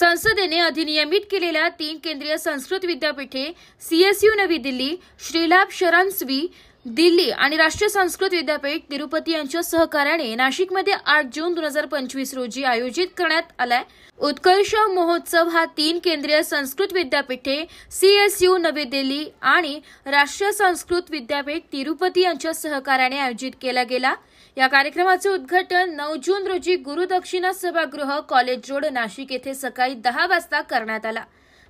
संसदेने अधिनियमित केलेल्या 3 केंद्रीय संस्कृत विद्यापीठे CSU नवी दिल्ली, श्रीलाभ शरणस्वी दिल्ली आणि राष्ट्रीय संस्कृत विद्यापीठ तिरुपती यांच्या सहकार्याने नाशिकमध्ये 8 जून 2025 रोजी आयोजित करण्यात आलाय। उत्कर्ष महोत्सव हा 3 केंद्रीय संस्कृत विद्यापीठे CSU नवी दिल्ली आणि राष्ट्रीय संस्कृत विद्यापीठ तिरुपती यांच्या सहकार्याने आयोजित केला गेला। या कार्यक्रमाचे उद्घाटन 9 जून रोजी गुरुदक्षिणा सभागृह कॉलेज रोड नाशिक येथे सकाळी 10 वाजता करण्यात आला।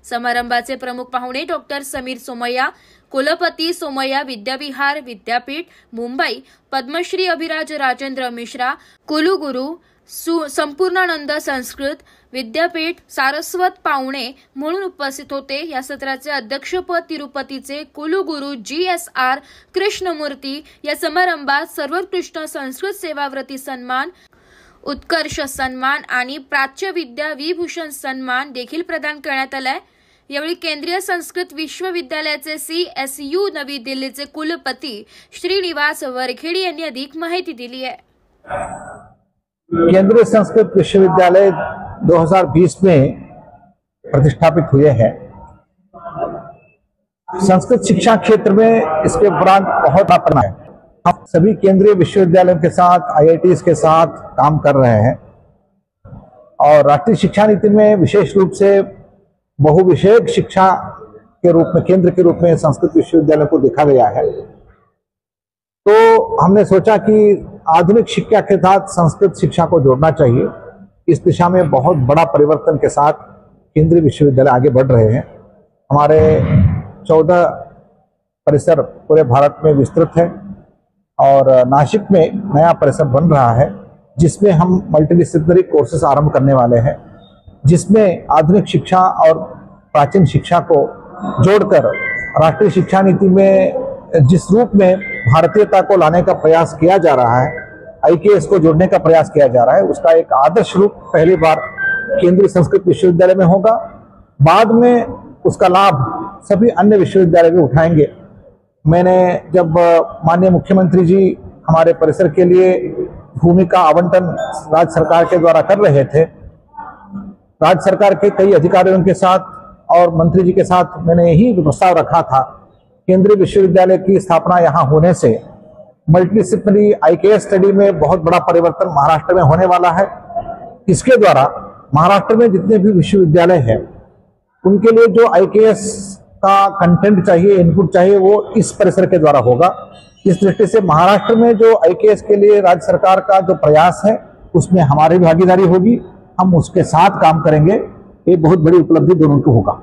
समारंभाचे प्रमुख पाहुणे डॉक्टर समीर सोमय्या, कुलपती सोमय्या विद्याविहार विद्यापीठ मुंबई, पद्मश्री अभिराज राजेंद्र मिश्रा, कुलगुरू संपूर्णानंद संस्कृत विद्यापीठ सारस्वत पावणे म्हणून उपस्थित होते। या सत्राचे अध्यक्षपद तिरुपतीचे कुलगुरू GSR कृष्णमूर्ती। या समारंभात सर्वोत्कृष्ट संस्कृत सेवाव्रती सन्मान, उत्कर्ष सन्मान आणि प्राच्य विद्या विभूषण सन्मान देखील प्रदान करण्यात आलाय। यावेळी केंद्रीय संस्कृत विश्वविद्यालयाचे CSU नवी दिल्लीचे कुलपती श्रीनिवास वरखेडी यांनी अधिक माहिती दिली आहे। केंद्रीय संस्कृत विश्वविद्यालय 2020 में प्रतिष्ठापित हुए हैं। संस्कृत शिक्षा क्षेत्र में इसके उपरांत बहुत अपना है। हम सभी केंद्रीय विश्वविद्यालयों के साथ IITs के साथ काम कर रहे हैं और राष्ट्रीय शिक्षा नीति में विशेष रूप से बहुविषयक शिक्षा के रूप में केंद्र के रूप में संस्कृत विश्वविद्यालय को देखा गया है। तो हमने सोचा कि आधुनिक शिक्षा के साथ संस्कृत शिक्षा को जोड़ना चाहिए। इस दिशा में बहुत बड़ा परिवर्तन के साथ केंद्रीय विश्वविद्यालय आगे बढ़ रहे हैं। हमारे 14 परिसर पूरे भारत में विस्तृत है और नासिक में नया परिसर बन रहा है जिसमें हम मल्टीडिसिप्लिनरी कोर्सेज आरंभ करने वाले हैं, जिसमें आधुनिक शिक्षा और प्राचीन शिक्षा को जोड़कर राष्ट्रीय शिक्षा नीति में जिस रूप में भारतीयता को लाने का प्रयास किया जा रहा है, IKS को जोड़ने का प्रयास किया जा रहा है, उसका एक आदर्श रूप पहली बार केंद्रीय संस्कृत विश्वविद्यालय में होगा। बाद में उसका लाभ सभी अन्य विश्वविद्यालय भी उठाएंगे। मैंने जब माननीय मुख्यमंत्री जी हमारे परिसर के लिए भूमि का आवंटन राज्य सरकार के द्वारा कर रहे थे, राज्य सरकार के कई अधिकारियों के साथ और मंत्री जी के साथ मैंने यही प्रस्ताव रखा था। केंद्रीय विश्वविद्यालय की स्थापना यहाँ होने से मल्टीडिसिप्लिनरी IKS स्टडी में बहुत बड़ा परिवर्तन महाराष्ट्र में होने वाला है। इसके द्वारा महाराष्ट्र में जितने भी विश्वविद्यालय हैं उनके लिए जो IKS का कंटेंट चाहिए, इनपुट चाहिए, वो इस परिसर के द्वारा होगा। इस दृष्टि से महाराष्ट्र में जो IKS के लिए राज्य सरकार का जो प्रयास है उसमें हमारी भागीदारी होगी, हम उसके साथ काम करेंगे। ये बहुत बड़ी उपलब्धि दोनों को होगा।